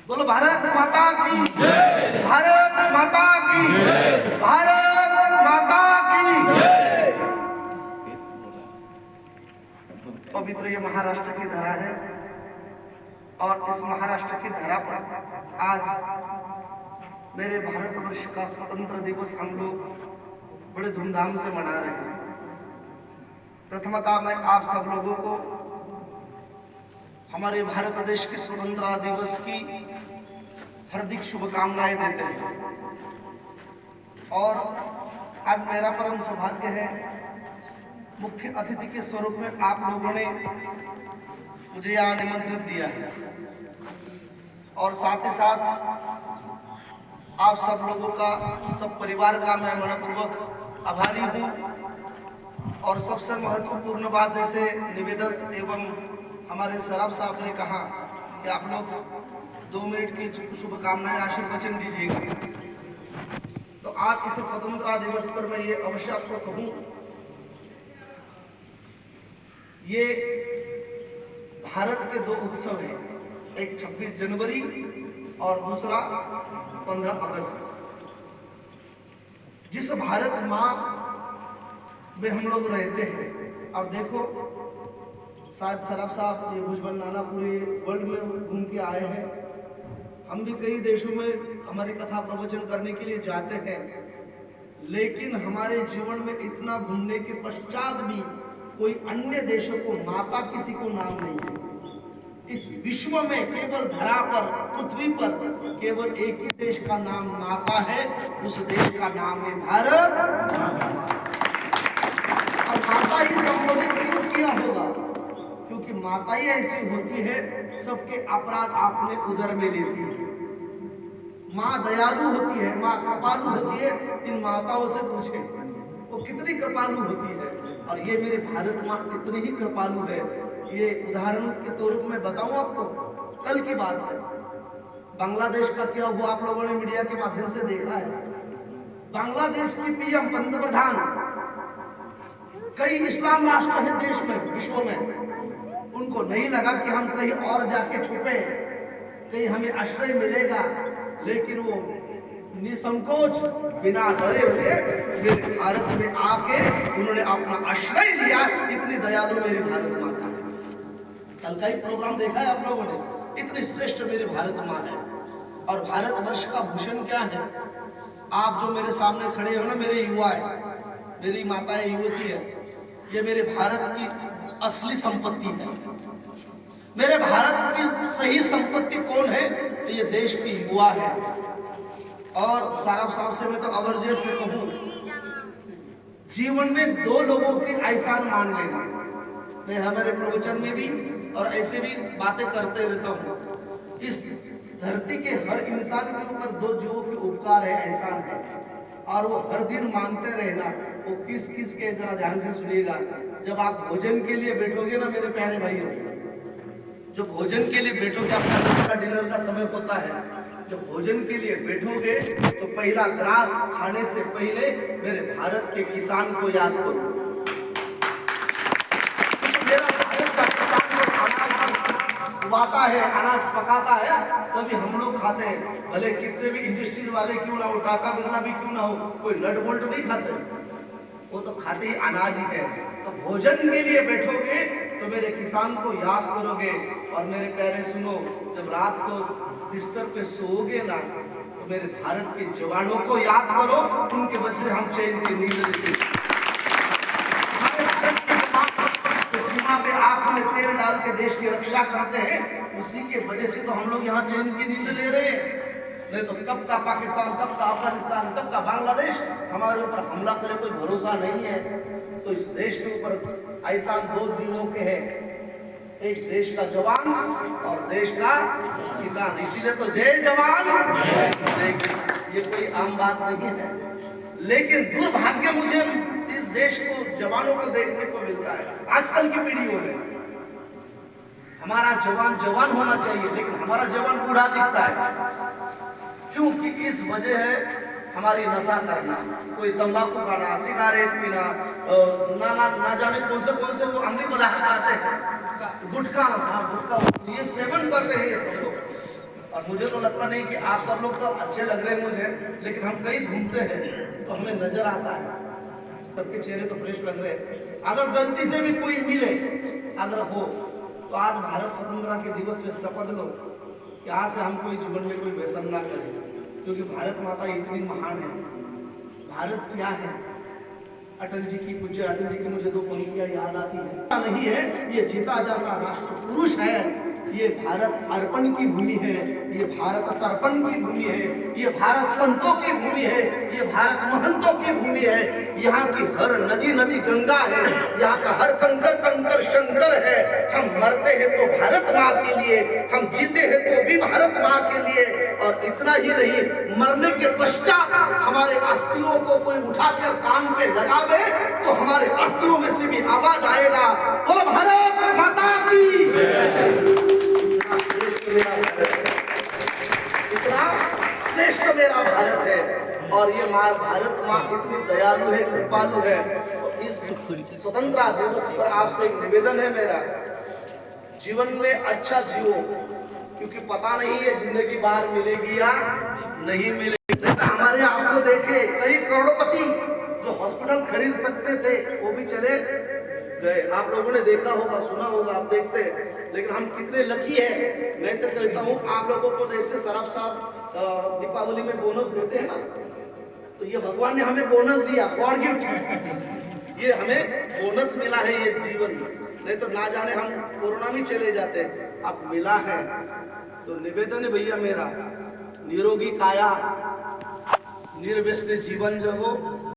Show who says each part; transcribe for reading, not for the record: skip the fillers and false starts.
Speaker 1: बोलो भारत माता की जय, भारत माता की जय, भारत माता की जय। पवित्र ये महाराष्ट्र की धरा है और इस महाराष्ट्र की धरा पर आज मेरे भारतवर्ष का स्वतंत्र दिवस हम लोग बड़े धूमधाम से मना रहे हैं। प्रथमतः मैं आप सब लोगों को हमारे भारत देश के स्वतंत्रता दिवस की हार्दिक शुभकामनाएं देते हैं। और आज मेरा परम सौभाग्य है मुख्य अतिथि के स्वरूप में आप लोगों ने मुझे यहाँ निमंत्रित दिया है और साथ ही साथ आप सब लोगों का, सब परिवार का मैं मनपूर्वक आभारी हूँ। और सबसे महत्वपूर्ण बात, जैसे निवेदक एवं हमारे सराफ साहब ने कहा कि आप लोग 2 मिनट की शुभकामनाएं आशीर्वचन दीजिएगा, तो आज इस स्वतंत्रता दिवस पर मैं ये अवश्य आपको कहूँ, ये भारत के 2 उत्सव हैं, एक 26 जनवरी और दूसरा 15 अगस्त। जिस भारत माँ में हम लोग रहते हैं, और देखो शायद सराफ साहब ये भुजबल नाना पूरे वर्ल्ड में घूम के आए हैं, हम भी कई देशों में हमारी कथा प्रवचन करने के लिए जाते हैं, लेकिन हमारे जीवन में इतना घूमने के पश्चात भी कोई अन्य देशों को माता किसी को नाम नहीं है। इस विश्व में केवल धरा पर, पृथ्वी पर केवल एक ही देश का नाम माता है, उस देश का नाम है भारत। और माता ही संबोधित क्यों किया होगा? क्योंकि माता ही ऐसी होती है, सबके अपराध आपने उदर में लेती है। माँ दयालु होती है, माँ कृपालु होती है। इन माताओं से पूछे वो कितनी कृपालु होती है। और ये मेरे भारत माँ कितनी ही कृपालु है। ये उदाहरण के तौर पर मैं बताऊं आपको, कल की बात है, बांग्लादेश का क्या हुआ आप लोगों ने मीडिया के माध्यम से देखा है। बांग्लादेश की पीएम, पंत प्रधान, कई इस्लाम राष्ट्र है देश में, विश्व में, उनको नहीं लगा कि हम कहीं और जाके छुपे, कहीं हमें आश्रय मिलेगा, लेकिन वो निसंकोच बिना डरे हुए मेरे भारत में आके उन्होंने अपना आश्रय लिया। इतनी दयालु मेरी भारत माता है। कल का ही प्रोग्राम देखा है आप लोगों ने, इतनी श्रेष्ठ मेरी भारत माँ है। और भारतवर्ष का भूषण क्या है? आप जो मेरे सामने खड़े हो ना, मेरे युवा है, मेरी माता है, युवती है, ये मेरे भारत की असली संपत्ति है। मेरे भारत की सही संपत्ति कौन है? तो ये देश की युवा है। और साराफ साहब से मैं तो अवरजेर से कहूँ, जीवन में 2 लोगों के एहसान मान लेना। मैं हमारे प्रवचन में भी और ऐसे भी बातें करते रहता हूँ। इस धरती के हर इंसान के ऊपर 2 जीवों के उपकार है, एहसान है, और वो हर दिन मानते रहना। वो किस किस के, जरा ध्यान से सुनिएगा। जब आप भोजन के लिए बैठोगे ना मेरे प्यारे भाइयों, जो भोजन के लिए बैठोगे, आपका डिनर का समय होता है, जब भोजन के लिए बैठोगे तो पहला ग्रास खाने से पहले मेरे भारत के किसान को याद करो। मेरा भारत का किसान जो अनाज उगाता है, अनाज पकाता है, तभी हम लोग खाते हैं। भले कितने भी इंडस्ट्री वाले क्यों ना हो, टाका बिरला भी क्यों ना हो, कोई नट बोल्ट नहीं खाते, वो तो खाते ही अनाज ही है। तो भोजन के लिए बैठोगे तो मेरे किसान को याद करोगे। और मेरे प्यारे सुनो, जब रात को बिस्तर पे सोओगे ना, तो मेरे भारत के जवानों को याद करो, उनके वजह से हम चैन की नींद लेते। सीमा पे आंख में तेल डाल के देश की रक्षा करते हैं, उसी के वजह से तो हम लोग यहाँ चैन की नींद ले रहे हैं। नहीं तो कब का पाकिस्तान, कब का अफगानिस्तान, कब का बांग्लादेश हमारे ऊपर हमला करे, कोई भरोसा नहीं है। तो इस देश के ऊपर एहसान 2 जीवों के हैं, एक देश का जवान और देश का किसान। इसीलिए तो जय जवान जय किसान, ये कोई आम बात नहीं है। लेकिन दुर्भाग्य मुझे इस देश को, जवानों को देखने को मिलता है आजकल की पीढ़ियों में। हमारा जवान जवान होना चाहिए, लेकिन हमारा जवान बूढ़ा दिखता है। क्योंकि इस वजह है हमारी नशा करना, कोई तंबाकू खाना, सिगारेट पीना, ना जाने कौन से वो अमली पदार्थ खाते हैं, गुटखा, हाँ गुटखा, ये सेवन करते हैं ये सब लोग। और मुझे तो लगता नहीं कि आप सब लोग तो अच्छे लग रहे हैं मुझे, लेकिन हम कहीं घूमते हैं तो हमें नजर आता है सबके चेहरे तो फ्रेश लग रहे हैं। अगर गलती से भी कोई मिले अगर हो तो आज भारत स्वतंत्रता के दिवस में शपथ लो कि आज से हम कोई जीवन में कोई व्यसन ना करें, क्योंकि भारत माता इतनी महान है। भारत क्या है? अटल जी की, पूज्य अटल जी की मुझे दो पंक्तियां याद आती है, नहीं है ये जीता जाता राष्ट्र पुरुष है, ये भारत अर्पण की भूमि है, ये भारत तर्पण की भूमि है, ये भारत संतों की भूमि है, ये भारत महंतों की भूमि है। यहाँ की हर नदी नदी गंगा है, यहाँ का हर कंकर कंकर शंकर है। हम मरते हैं तो भारत माँ के लिए, हम जीते हैं तो भी भारत माँ के लिए। और इतना ही नहीं, मरने के पश्चात हमारे अस्थियों को कोई उठाकर कान पे लगावे तो हमारे अस्थियों में से भी आवाज आएगा, बोलो भारत माता की। इतना श्रेष्ठ मेरा भारत है। और ये माँ भारत माँ इतनी दयालु है, कृपालु है। तो इस स्वतंत्रता दिवस पर आपसे एक निवेदन है मेरा, जीवन में अच्छा जियो, क्योंकि पता नहीं है जिंदगी बाहर मिलेगी या नहीं मिलेगी। नहीं तो हमारे आपको देखे कई करोड़पति जो हॉस्पिटल खरीद सकते थे वो भी चले गए। आप लोगों ने देखा होगा, सुना होगा, आप देखते हैं। लेकिन हम कितने लकी है। मैं तो कहता हूँ आप लोगों को जैसे सराफ साहब दीपावली में बोनस देते हैं ना, तो ये भगवान ने हमें बोनस दिया, गॉड गिफ्ट। ये हमें बोनस मिला है ये जीवन, नहीं तो ना जाने हम कोरोना में चले जाते। अब मिला है तो निवेदन है भैया मेरा, निरोगी काया निर्व्यसनी जीवन जगो,